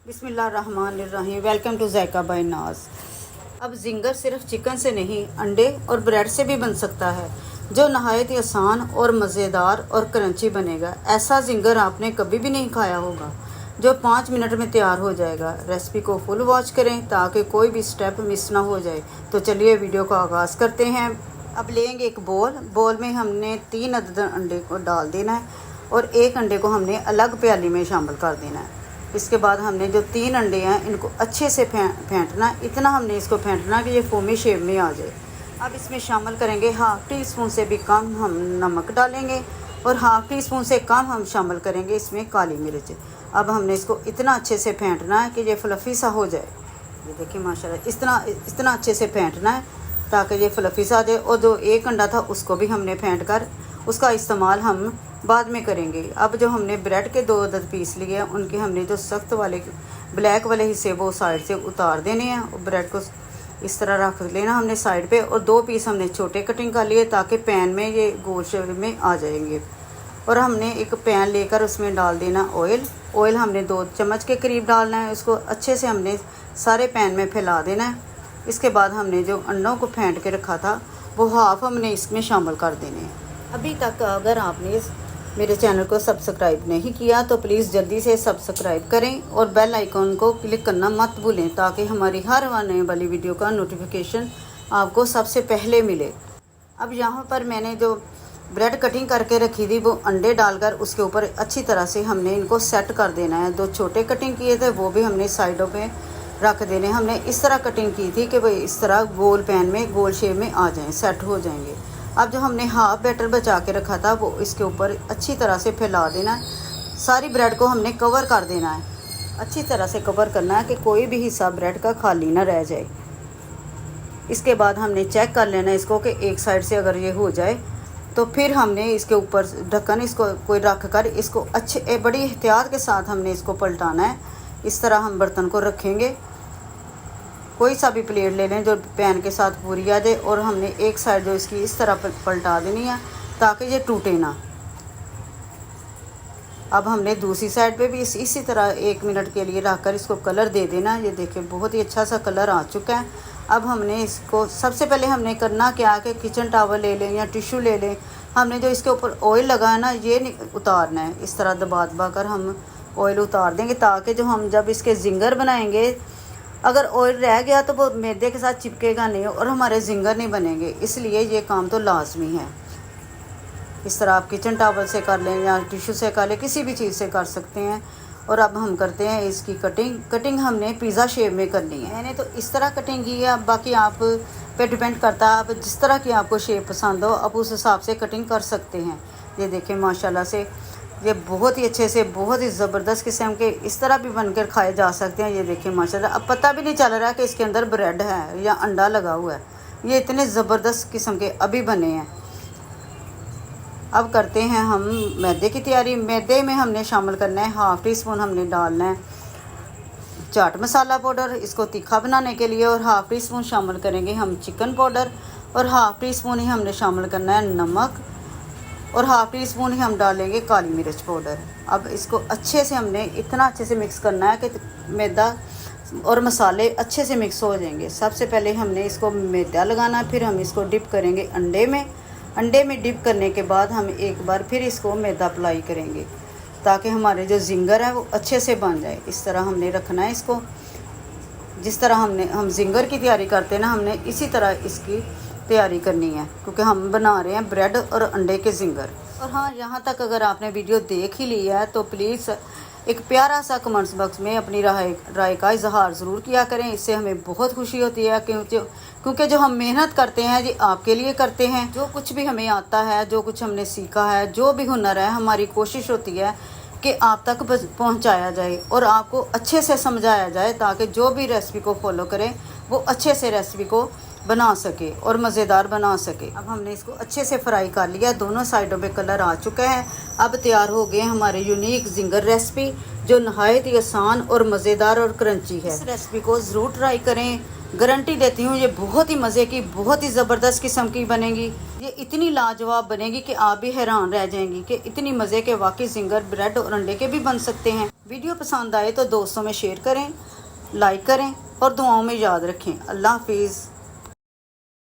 बिस्मिल्लाहिर्रहमानिर्रहीम। Welcome to JICA bye नाज। अब जिंगर सिर्फ चिकन से नहीं, अंडे और ब्रेड से भी बन सकता है, जो नहायत ही आसान और मज़ेदार और क्रंची बनेगा। ऐसा जिंगर आपने कभी भी नहीं खाया होगा, जो 5 मिनट में तैयार हो जाएगा। रेसिपी को फुल वॉच करें ताकि कोई भी स्टेप मिस ना हो जाए। तो चलिए वीडियो का आगाज़ करते हैं। अब लेंगे एक बोल में हमने 3 अदद अंडे को डाल देना है और एक अंडे को हमने अलग प्याली में शामिल कर देना है। इसके बाद हमने जो 3 अंडे हैं इनको अच्छे से फेंटना, इतना हमने इसको फेंटना कि ये फोमी शेप में आ जाए। अब इसमें शामिल करेंगे 1/2 टी-स्पून से भी कम हम नमक डालेंगे और 1/2 टी-स्पून से कम हम शामिल करेंगे इसमें काली मिर्च। अब हमने इसको इतना अच्छे से फेंटना है कि ये फ्लफ़ी सा हो जाए। ये देखिए माशाल्लाह इतना अच्छे से फेंटना है ताकि ये फ्लफ़ी सा आ जाए। और जो एक अंडा था उसको भी हमने फेंट कर उसका इस्तेमाल हम बाद में करेंगे। अब जो हमने ब्रेड के 2 अदद पीस लिए हैं, उनके हमने जो सख्त वाले ब्लैक वाले हिस्से वो साइड से उतार देने हैं और ब्रेड को इस तरह रख लेना हमने साइड पे। और 2 पीस हमने छोटे कटिंग कर लिए ताकि पैन में ये गोल शेप में आ जाएंगे। और हमने एक पैन लेकर उसमें डाल देना ऑयल हमने 2 चम्मच के करीब डालना है। उसको अच्छे से हमने सारे पैन में फैला देना है। इसके बाद हमने जो अंडों को फेंट के रखा था वो हाफ हमने इसमें शामिल कर देने हैं। अभी तक अगर आपने मेरे चैनल को सब्सक्राइब नहीं किया तो प्लीज़ जल्दी से सब्सक्राइब करें और बेल आइकॉन को क्लिक करना मत भूलें ताकि हमारी हर आने वाली वीडियो का नोटिफिकेशन आपको सबसे पहले मिले। अब यहाँ पर मैंने जो ब्रेड कटिंग करके रखी थी वो अंडे डालकर उसके ऊपर अच्छी तरह से हमने इनको सेट कर देना है। 2 छोटे कटिंग किए थे वो भी हमने साइडों पे रख देने। हमने इस तरह कटिंग की थी कि वो इस तरह गोल पैन में गोल शेप में आ जाएं, सेट हो जाएंगे। अब जो हमने हाफ बैटर बचा के रखा था वो इसके ऊपर अच्छी तरह से फैला देना है। सारी ब्रेड को हमने कवर कर देना है, अच्छी तरह से कवर करना है कि कोई भी हिस्सा ब्रेड का खाली ना रह जाए। इसके बाद हमने चेक कर लेना इसको कि एक साइड से अगर ये हो जाए तो फिर हमने इसके ऊपर ढक्कन इसको कोई रख कर इसको अच्छे बड़ी एहतियात के साथ हमने इसको पलटाना है। इस तरह हम बर्तन को रखेंगे, कोई सा भी प्लेट ले लें जो पैन के साथ पूरी आ जाए। और हमने एक साइड जो इसकी इस तरह पलटा देनी है ताकि ये टूटे ना। अब हमने दूसरी साइड पे भी इसी तरह 1 मिनट के लिए रखकर इसको कलर दे देना। ये देखिए बहुत ही अच्छा सा कलर आ चुका है। अब हमने इसको सबसे पहले हमने करना क्या कि किचन टॉवल ले लें या टिश्यू ले लें। हमने जो इसके ऊपर ऑयल लगाया ना ये उतारना है। इस तरह दबा कर हम ऑयल उतार देंगे ताकि जो हम जब इसके जिंगर बनाएंगे अगर ऑयल रह गया तो वो मैदे के साथ चिपकेगा नहीं और हमारे जिंगर नहीं बनेंगे। इसलिए ये काम तो लाजमी है। इस तरह आप किचन टॉवल से कर लें या टिश्यू से कर लें, किसी भी चीज़ से कर सकते हैं। और अब हम करते हैं इसकी कटिंग हमने पिज़्ज़ा शेप में करनी है। मैंने तो इस तरह कटिंग की है, बाकी आप पे डिपेंड करता है। आप जिस तरह की आपको शेप पसंद हो आप उस हिसाब से कटिंग कर सकते हैं। ये देखें माशाल्लाह से ये बहुत ही अच्छे से बहुत ही ज़बरदस्त किस्म के इस तरह भी बनकर खाए जा सकते हैं। ये देखिए माशाल्लाह अब पता भी नहीं चल रहा कि इसके अंदर ब्रेड है या अंडा लगा हुआ है। ये इतने ज़बरदस्त किस्म के अभी बने हैं। अब करते हैं हम मैदे की तैयारी। मैदे में हमने शामिल करना है 1/2 टी-स्पून हमने डालना है चाट मसाला पाउडर इसको तीखा बनाने के लिए। और 1/2 टी-स्पून शामिल करेंगे हम चिकन पाउडर और 1/2 टी-स्पून ही हमने शामिल करना है नमक और 1/2 टी-स्पून ही हम डालेंगे काली मिर्च पाउडर। अब इसको अच्छे से हमने इतना अच्छे से मिक्स करना है कि मैदा और मसाले अच्छे से मिक्स हो जाएंगे। सबसे पहले हमने इसको मैदा लगाना है, फिर हम इसको डिप करेंगे अंडे में डिप करने के बाद हम एक बार फिर इसको मैदा अप्लाई करेंगे ताकि हमारे जो जिंगर है वो अच्छे से बन जाए। इस तरह हमने रखना है इसको। जिस तरह हम जिंगर की तैयारी करते हैं ना, हमने इसी तरह इसकी तैयारी करनी है क्योंकि हम बना रहे हैं ब्रेड और अंडे के जिंगर। और हाँ, यहाँ तक अगर आपने वीडियो देख ही ली है तो प्लीज़ एक प्यारा सा कमेंट्स बॉक्स में अपनी राय का इजहार ज़रूर किया करें। इससे हमें बहुत खुशी होती है क्योंकि जो हम मेहनत करते हैं ये आपके लिए करते हैं। जो कुछ भी हमें आता है, जो कुछ हमने सीखा है, जो भी हुनर है, हमारी कोशिश होती है कि आप तक पहुंचाया जाए और आपको अच्छे से समझाया जाए ताकि जो भी रेसिपी को फॉलो करें वो अच्छे से रेसिपी को बना सके और मज़ेदार बना सके। अब हमने इसको अच्छे से फ्राई कर लिया, दोनों साइडों पे कलर आ चुका है। अब तैयार हो गए हमारे यूनिक जिंगर रेसिपी जो नहायत ही आसान और मज़ेदार और क्रंची है। इस रेसिपी को ज़रूर ट्राई करें, गारंटी देती हूँ ये बहुत ही मज़े की बहुत ही ज़बरदस्त किस्म की बनेगी। ये इतनी लाजवाब बनेगी कि आप भी हैरान रह जाएंगी कि इतनी मज़े के वाकई जिंगर ब्रेड और अंडे के भी बन सकते हैं। वीडियो पसंद आए तो दोस्तों में शेयर करें, लाइक करें और दुआओं में याद रखें। अल्लाह हाफिज़।